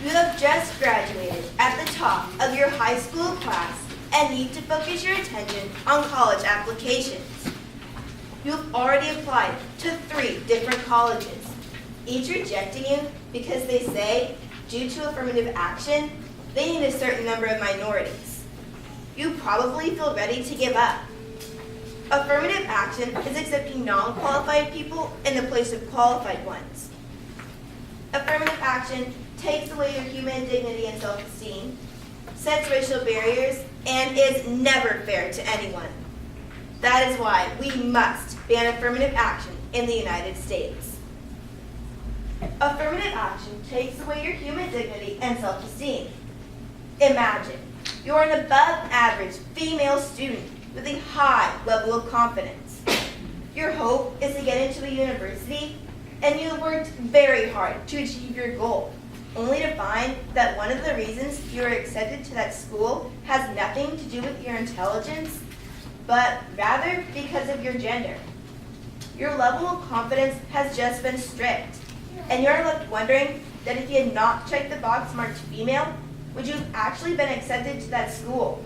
You have just graduated at the top of your high school class and need to focus your attention on college applications. You've already applied to 3 different colleges, each rejecting you because they say, due to affirmative action, they need a certain number of minorities. You probably feel ready to give up. Affirmative action is accepting non-qualified people in the place of qualified ones. Affirmative action takes away your human dignity and self-esteem, sets racial barriers, and is never fair to anyone. That is why we must ban affirmative action in the United States. Affirmative action takes away your human dignity and self-esteem. Imagine you're an above-average female student with a high level of confidence. Your hope is to get into a university, and you worked very hard to achieve your goal, only to find that one of the reasons you were accepted to that school has nothing to do with your intelligence, but rather because of your gender. Your level of confidence has just been stripped, and you're left wondering that if you had not checked the box marked female, would you have actually been accepted to that school?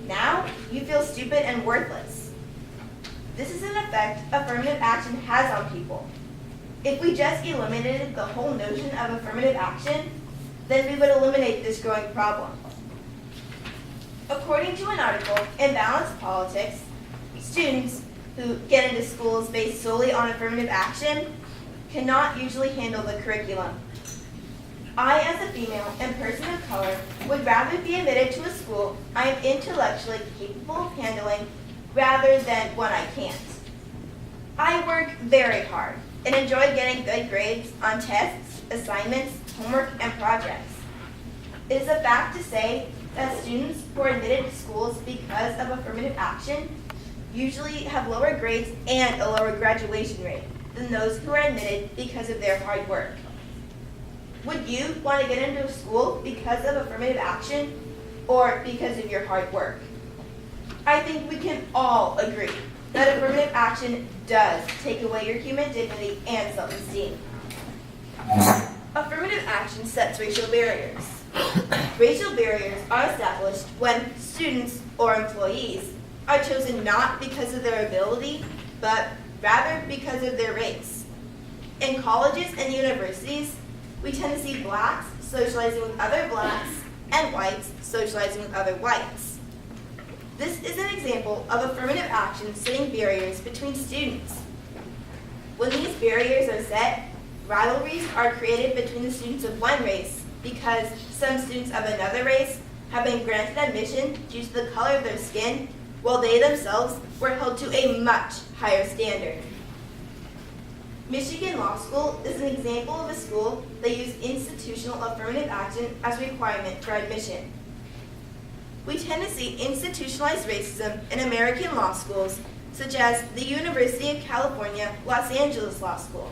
Now, you feel stupid and worthless. This is an effect affirmative action has on people. If we just eliminated the whole notion of affirmative action, then we would eliminate this growing problem. According to an article in Balanced Politics, students who get into schools based solely on affirmative action cannot usually handle the curriculum. I, as a female and person of color, would rather be admitted to a school I am intellectually capable of handling rather than one I can't. I work very hard and enjoy getting good grades on tests, assignments, homework, and projects. It is a fact to say that students who are admitted to schools because of affirmative action usually have lower grades and a lower graduation rate than those who are admitted because of their hard work. Would you want to get into a school because of affirmative action or because of your hard work? I think we can all agree that affirmative action does take away your human dignity and self-esteem. Affirmative action sets racial barriers. Racial barriers are established when students or employees are chosen not because of their ability, but rather because of their race. In colleges and universities, we tend to see blacks socializing with other blacks and whites socializing with other whites. This is an example of affirmative action setting barriers between students. When these barriers are set, rivalries are created between the students of one race because some students of another race have been granted admission due to the color of their skin, while they themselves were held to a much higher standard. Michigan Law School is an example of a school that used institutional affirmative action as a requirement for admission. We tend to see institutionalized racism in American law schools, such as the University of California, Los Angeles Law School.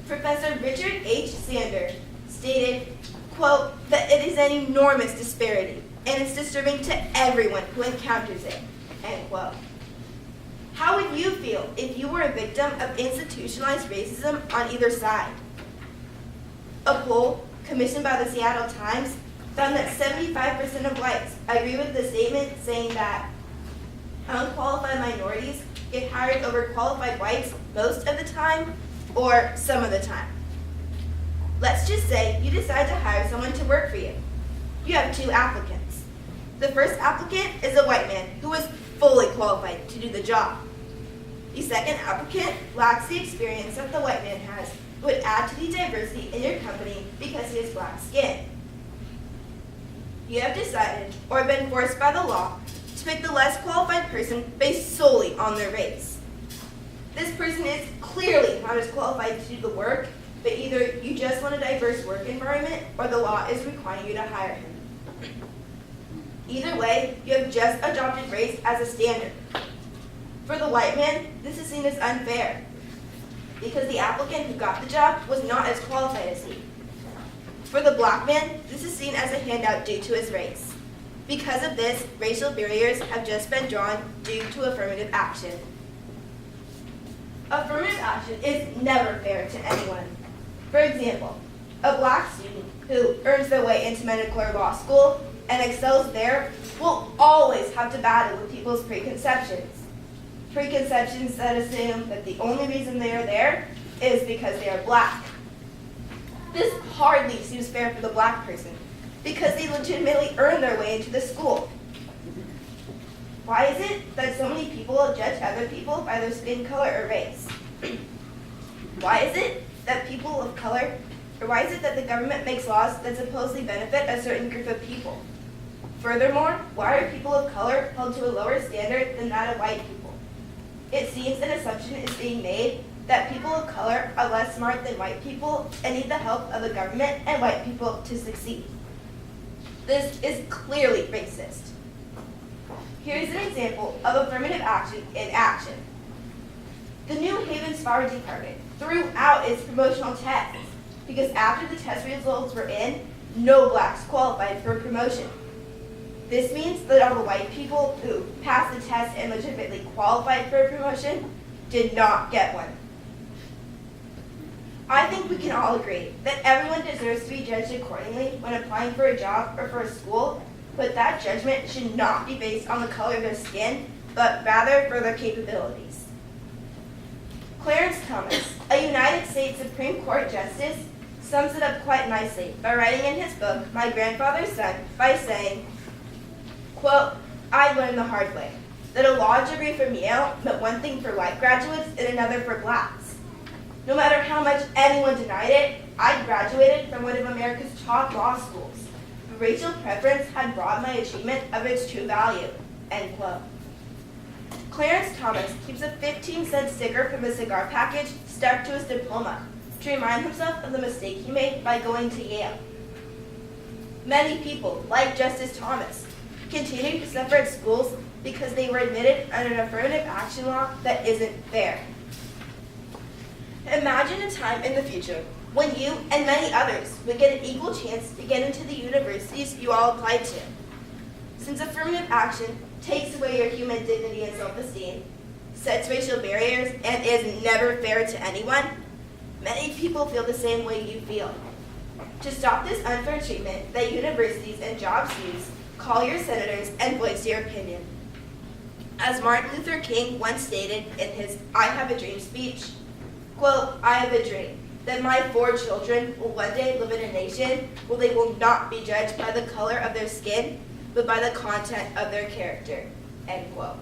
Professor Richard H. Sander stated, quote, that it is an enormous disparity, and it's disturbing to everyone who encounters it, end quote. How would you feel if you were a victim of institutionalized racism on either side? A poll commissioned by the Seattle Times found that 75% of whites agree with the statement saying that unqualified minorities get hired over qualified whites most of the time or some of the time. Let's just say you decide to hire someone to work for you. You have 2 applicants. The first applicant is a white man who is fully qualified to do the job. The second applicant lacks the experience that the white man has, but would add to the diversity in your company because he has black skin. You have decided, or been forced by the law, to pick the less qualified person based solely on their race. This person is clearly not as qualified to do the work, but either you just want a diverse work environment or the law is requiring you to hire him. Either way, you have just adopted race as a standard. For the white man, this is seen as unfair because the applicant who got the job was not as qualified as he. For the black man, this is seen as a handout due to his race. Because of this, racial barriers have just been drawn due to affirmative action. Affirmative action is never fair to anyone. For example, A black student who earns their way into medical or law school and excels there will always have to battle with people's preconceptions. Preconceptions that assume that the only reason they are there is because they are black. This hardly seems fair for the black person because they legitimately earn their way into the school. Why is it that so many people judge other people by their skin color or race? Why is it that people of color, or why is it that the government makes laws that supposedly benefit a certain group of people? Furthermore, why are people of color held to a lower standard than that of white people? It seems an assumption is being made that people of color are less smart than white people and need the help of the government and white people to succeed. This is clearly racist. Here's an example of affirmative action in action. The New Haven's Fire Department threw out its promotional tests because after the test results were in, no blacks qualified for promotion. This means that all the white people who passed the test and legitimately qualified for a promotion did not get one. I think we can all agree that everyone deserves to be judged accordingly when applying for a job or for a school, but that judgment should not be based on the color of their skin, but rather for their capabilities. Clarence Thomas, a United States Supreme Court Justice, sums it up quite nicely by writing in his book, My Grandfather's Son, by saying, quote, I learned the hard way that a law degree from Yale meant one thing for white graduates and another for blacks. No matter how much anyone denied it, I graduated from one of America's top law schools. But racial preference had robbed my achievement of its true value, end quote. Clarence Thomas keeps a 15-cent sticker from a cigar package stuck to his diploma to remind himself of the mistake he made by going to Yale. Many people, like Justice Thomas, continue to suffer at schools because they were admitted under an affirmative action law that isn't fair. Imagine a time in the future when you and many others would get an equal chance to get into the universities you all applied to. Since affirmative action takes away your human dignity and self-esteem, sets racial barriers, and is never fair to anyone, many people feel the same way you feel. To stop this unfair treatment that universities and jobs use, call your senators and voice your opinion. As Martin Luther King once stated in his I Have a Dream speech, quote, I have a dream that my 4 children will one day live in a nation where they will not be judged by the color of their skin, but by the content of their character, end quote.